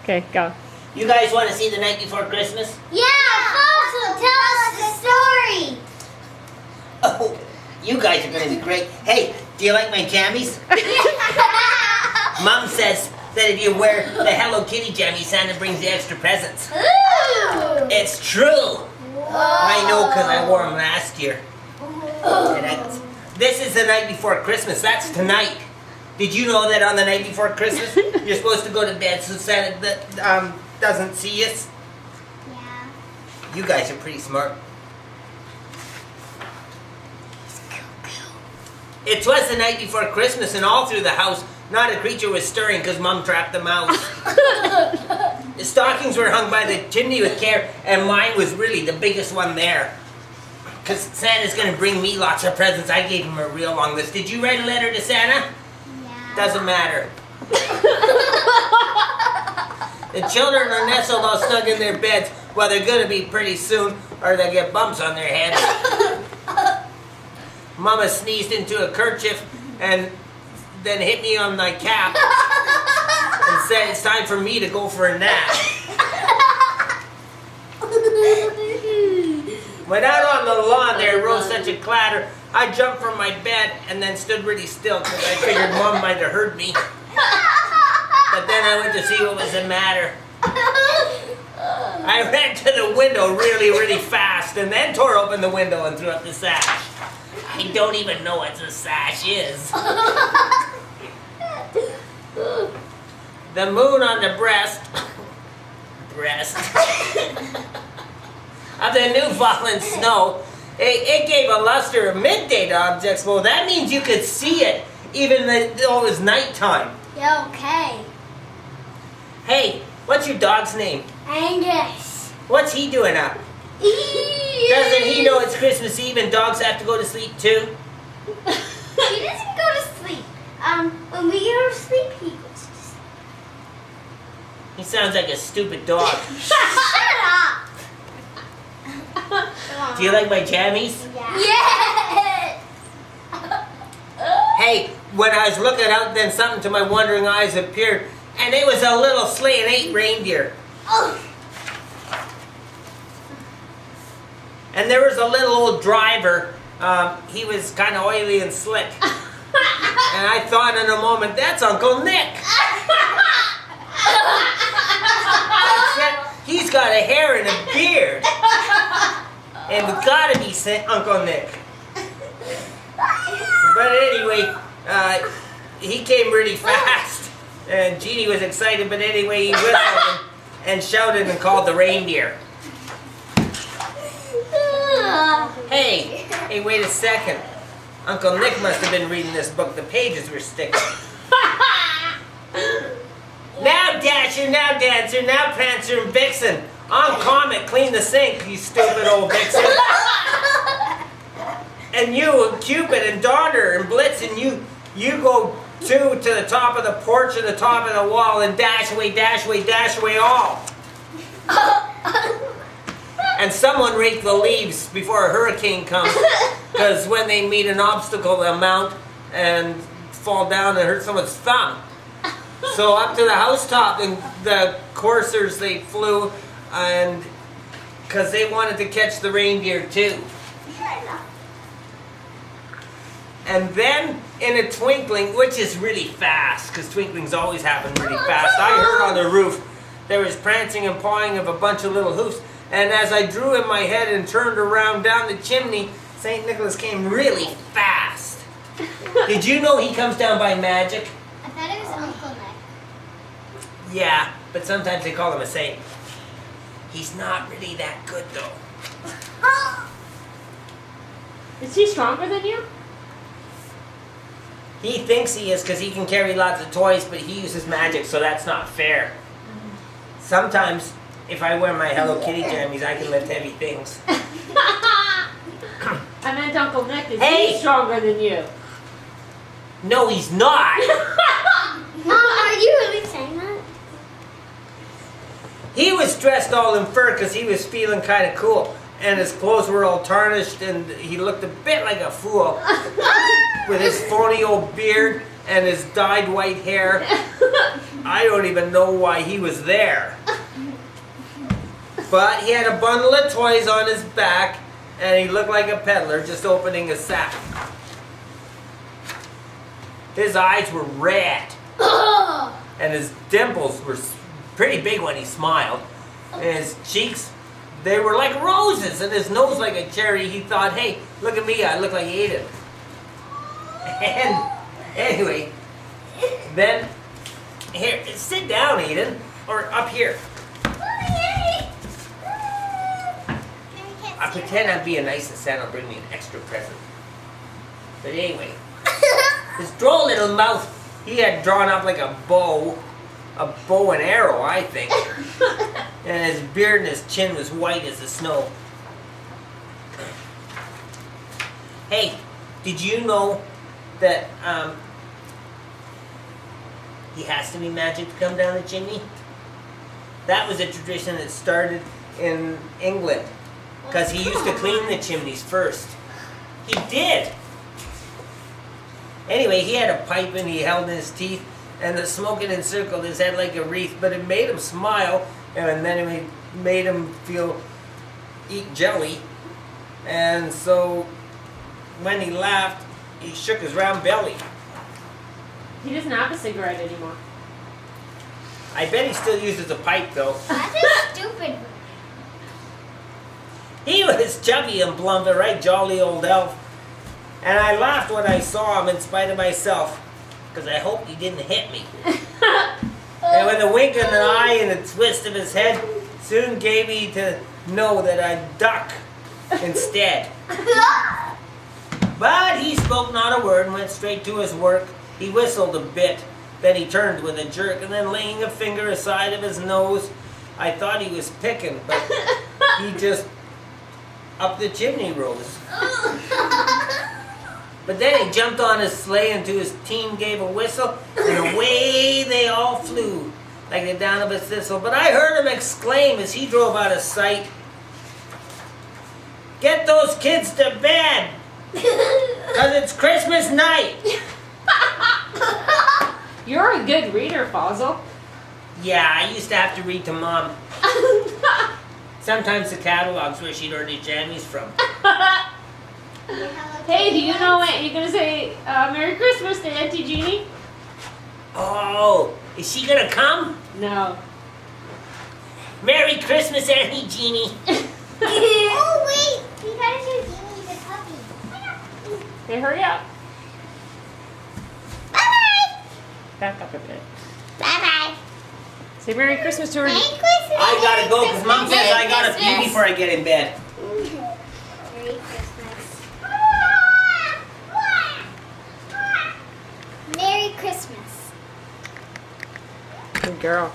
Okay, go. You guys want to see The Night Before Christmas? Yeah, Fozzels, tell us the story. Oh, you guys are going to be great. Hey, do you like my jammies? Mom says that if you wear the Hello Kitty jammies, Santa brings you extra presents. Ooh. It's true. I know because I wore them last year. This is the night before Christmas. That's tonight. Did you know that on the night before Christmas, you're supposed to go to bed so Santa doesn't see us? Yeah. You guys are pretty smart. It was the night before Christmas, and all through the house, not a creature was stirring because Mom trapped the mouse. The stockings were hung by the chimney with care, and mine was really the biggest one there. Because Santa's going to bring me lots of presents. I gave him a real long list. Did you write a letter to Santa? Yeah. Doesn't matter. The children are nestled all snug in their beds. Well, they're going to be pretty soon, or they'll get bumps on their heads. Mama sneezed into a kerchief and then hit me on my cap and said it's time for me to go for a nap. When out on the lawn there rose such a clatter, I jumped from my bed and then stood really still because I figured Mom might have heard me. But then I went to see what was the matter. I ran to the window really, really fast and then tore open the window and threw up the sash. I don't even know what the sash is. The moon on the breast of the new fallen snow, it gave a luster of midday to objects. Well, that means you could see it even though it was nighttime. Yeah, okay. Hey, what's your dog's name? Angus. What's he doing up? Doesn't he know it's Christmas Eve and dogs have to go to sleep too? He doesn't go to sleep. When we go to sleep, he goes to sleep. He sounds like a stupid dog. Shut up! Do you like my jammies? Yeah. Yes! Hey, when I was looking out, then something to my wondering eyes appeared, and it was a little sleigh and 8 reindeer. Oh. And there was a little old driver. He was kind of oily and slick. And I thought in a moment, that's Uncle Nick. Except he's got a hair and a beard. And it's got to be Uncle Nick. But anyway, he came really fast. And Jeannie was excited, but anyway, he whistled and shouted and called the reindeer. Hey, wait a second. Uncle Nick must have been reading this book. The pages were sticking. Now Dasher, now Dancer, now Prancer and Vixen. On Comet, clean the sink, you stupid old Vixen. And you, Cupid and Donner and Blitzen, you go to the top of the porch and the top of the wall and dash away all. And someone rake the leaves before a hurricane comes, because when they meet an obstacle, they'll mount and fall down and hurt someone's thumb. So up to the housetop, and the coursers, they flew, and because they wanted to catch the reindeer too. And then, in a twinkling, which is really fast, because twinklings always happen really fast, I heard on the roof there was prancing and pawing of a bunch of little hoofs. And as I drew in my head and turned around down the chimney, St. Nicholas came really fast. Did you know he comes down by magic? I thought it was Uncle Nick. Yeah, but sometimes they call him a saint. He's not really that good, though. Is he stronger than you? He thinks he is because he can carry lots of toys, but he uses magic, so that's not fair. Sometimes, if I wear my Hello Kitty jammies, I can lift heavy things. I meant Uncle Nick. Is Hey! he stronger than you? No, he's not. Mom, are you really saying that? He was dressed all in fur because he was feeling kind of cool. And his clothes were all tarnished and he looked a bit like a fool. With his phony old beard and his dyed white hair. I don't even know why he was there. But he had a bundle of toys on his back, and he looked like a peddler just opening a sack. His eyes were red, and his dimples were pretty big when he smiled. And his cheeks, they were like roses, and his nose like a cherry. He thought, hey, look at me, I look like Aiden. And anyway, then, here, sit down, Aiden, or up here. I pretend I'm being nice and Santa will bring me an extra present. But anyway, his droll little mouth, he had drawn up like a bow and arrow, I think. And his beard and his chin was white as the snow. Hey, did you know that he has to be magic to come down the chimney? That was a tradition that started in England, because he used to clean the chimneys first. He did. Anyway, he had a pipe and he held in his teeth, and the smoke it encircled his head like a wreath, but it made him smile, and then it made him eat jelly. And so when he laughed, he shook his round belly. He doesn't have a cigarette anymore. I bet he still uses a pipe though. That's a stupid. He was chubby and plump, a right jolly old elf. And I laughed when I saw him in spite of myself, because I hoped he didn't hit me. And with a wink of an eye and a twist of his head, soon gave me to know that I'd duck instead. But he spoke not a word and went straight to his work. He whistled a bit, then he turned with a jerk, and then laying a finger aside of his nose, I thought he was picking, but he just up the chimney rose. But then he jumped on his sleigh and to his team gave a whistle, and away they all flew like the down of a thistle. But I heard him exclaim as he drove out of sight, "Get those kids to bed, 'cause it's Christmas night." You're a good reader, Fozzle. Yeah, I used to have to read to Mom. Sometimes the catalogs where she'd order jammies from. Hey, do you know what you're gonna say? Merry Christmas to Auntie Jeannie? Oh, is she gonna come? No. Merry Christmas, Auntie Jeannie. Oh wait, we gotta do Jeannie the puppy. Okay, hurry up. Bye Back up a bit. bye. Bye bye. Say Merry Christmas to her. Merry Christmas. I gotta go because Mom says I gotta pee Christmas. before I get in bed. Merry Christmas. Merry Christmas. Good girl.